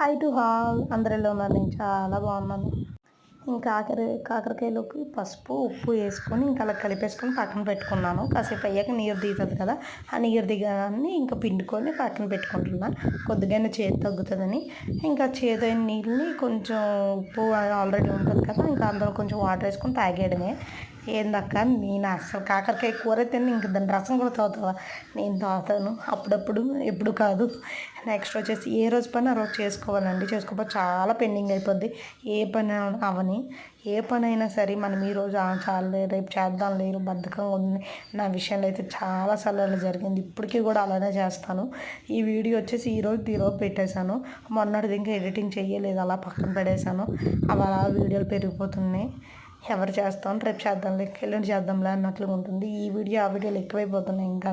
Hi to hall అందరూ ఎలా ఉన్నారు? నేను చాలా బాగున్నాను. ఇంకా కాకరకాయలోకి పసుపు ఉప్పు వేసుకొని ఇంకా అలా కలిపేసుకొని పక్కన పెట్టుకున్నాను. కాసేపు అయ్యాక నీరు దిగుతుంది కదా, ఆ నీరు దిగడాన్ని ఇంకా పిండుకొని పక్కన పెట్టుకుంటున్నా. కొద్దిగా చేదు తగ్గుతుందని ఇంకా చేదైన నీళ్ళని కొంచెం ఉప్పు ఆల్రెడీ ఉంటుంది కదా, ఇంకా అందులో కొంచెం వాటర్ వేసుకొని తాగేయడమే. ఏందక్క నేను అసలు కాకరకాయ కూర తిని ఇంక దాని రసం కూడా తాగుతావా? నేను తాగుతాను అప్పుడప్పుడు, ఎప్పుడు కాదు. నెక్స్ట్ వచ్చేసి ఏ రోజు పని ఆ రోజు చేసుకోవాలండి. చేసుకోకపోతే చాలా పెండింగ్ అయిపోద్ది. ఏ పని అవని ఏ పని అయినా సరే మనం ఈరోజు చాలే రేపు చేద్దాం లేరు బద్ధకంగా ఉంది. నా విషయంలో అయితే చాలాసార్లు అలా జరిగింది. ఇప్పటికీ కూడా అలానే చేస్తాను. ఈ వీడియో వచ్చేసి ఈరోజు పెట్టేశాను. మొన్నటిది ఇంకా ఎడిటింగ్ చేయలేదు, అలా పక్కన పడేశాను. అవి అలా వీడియోలు పెరిగిపోతున్నాయి. ఎవరు చేస్తాం, రేపు చేద్దాంలే ఎల్లుండి చేద్దాంలే అన్నట్లుగా ఉంటుంది. ఈ వీడియో ఆ వీడియోలు ఎక్కువైపోతున్నాయి. ఇంకా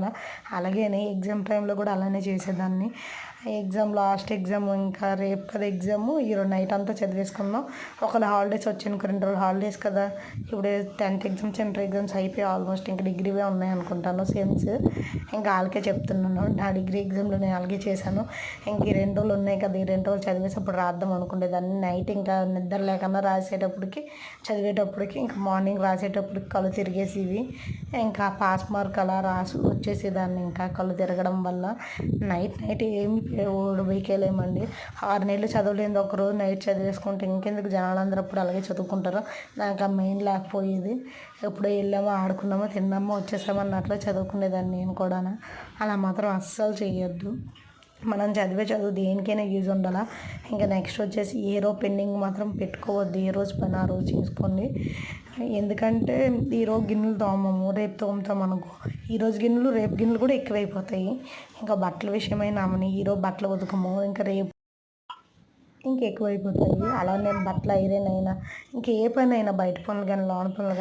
అలాగే ఎగ్జామ్ టైంలో కూడా అలానే చేసేదాన్ని. లాస్ట్ ఎగ్జామ్ ఇంకా రేపు కదా ఎగ్జాము, ఈరోజు నైట్ అంతా చదివేసుకుందాం. ఒకవేళ హాలిడేస్ వచ్చాను, 2 రోజులు హాలిడేస్ కదా. ఇప్పుడు 10th ఎగ్జామ్స్ ఇంటర్ ఎగ్జామ్స్ అయిపోయి ఆల్మోస్ట్ ఇంకా డిగ్రీవే ఉన్నాయి అనుకుంటాను సేమ్స్. ఇంకా వాళ్ళకే చెప్తున్నాను, నా డిగ్రీ ఎగ్జామ్లో నేను అలాగే చేశాను. ఇంక ఈ 2 రోజులు ఉన్నాయి కదా, ఈ 2 రోజులు చదివేసి అప్పుడు రాద్దాం అనుకునేదాన్ని. నైట్ ఇంకా నిద్ర లేకుండా చదివేటప్పటికి ఇంకా మార్నింగ్ రాసేటప్పటికి కళ్ళు తిరిగేసివి. ఇంకా పాస్ మార్క్ అలా రాసి వచ్చేసేదాన్ని. ఇంకా కళ్ళు తిరగడం వల్ల నైట్ ఏమి వేయలేమండి. 6 నెలలు చదవలేదు, ఒకరోజు నైట్ చదివేసుకుంటే ఇంకెందుకు జనాలందరూ అప్పుడు అలాగే చదువుకుంటారు. నాకు ఆ మెయిన్ లేకపోయేది. ఎప్పుడో వెళ్ళామో ఆడుకున్నామో తిన్నామో వచ్చేసామో అన్నట్లు చదువుకునేదాన్ని నేను కూడా. అలా మాత్రం అస్సలు చేయొద్దు. మనం చదివే చదువు దేనికైనా యూజ్ ఉండాలా. ఇంకా నెక్స్ట్ వచ్చేసి ఏ రోజు పెండింగ్ మాత్రం పెట్టుకోవద్దు. ఏ రోజు పని ఆ రోజు చేసుకోండి. ఎందుకంటే ఈరోజు గిన్నెలు తోమము, రేపు తోముతాం అనుకో, ఈరోజు గిన్నెలు రేపు గిన్నెలు కూడా ఎక్కువైపోతాయి. ఇంకా బట్టల విషయమైనా ఈరోజు బట్టలు ఉతకము, ఇంకా రేపు ఎక్కువైపోతాయి. అలా నేను బట్టలు ఐరన్ అయినా ఇంకా ఏ పని అయినా బయట పనులు కానీ లోన పనులు కానీ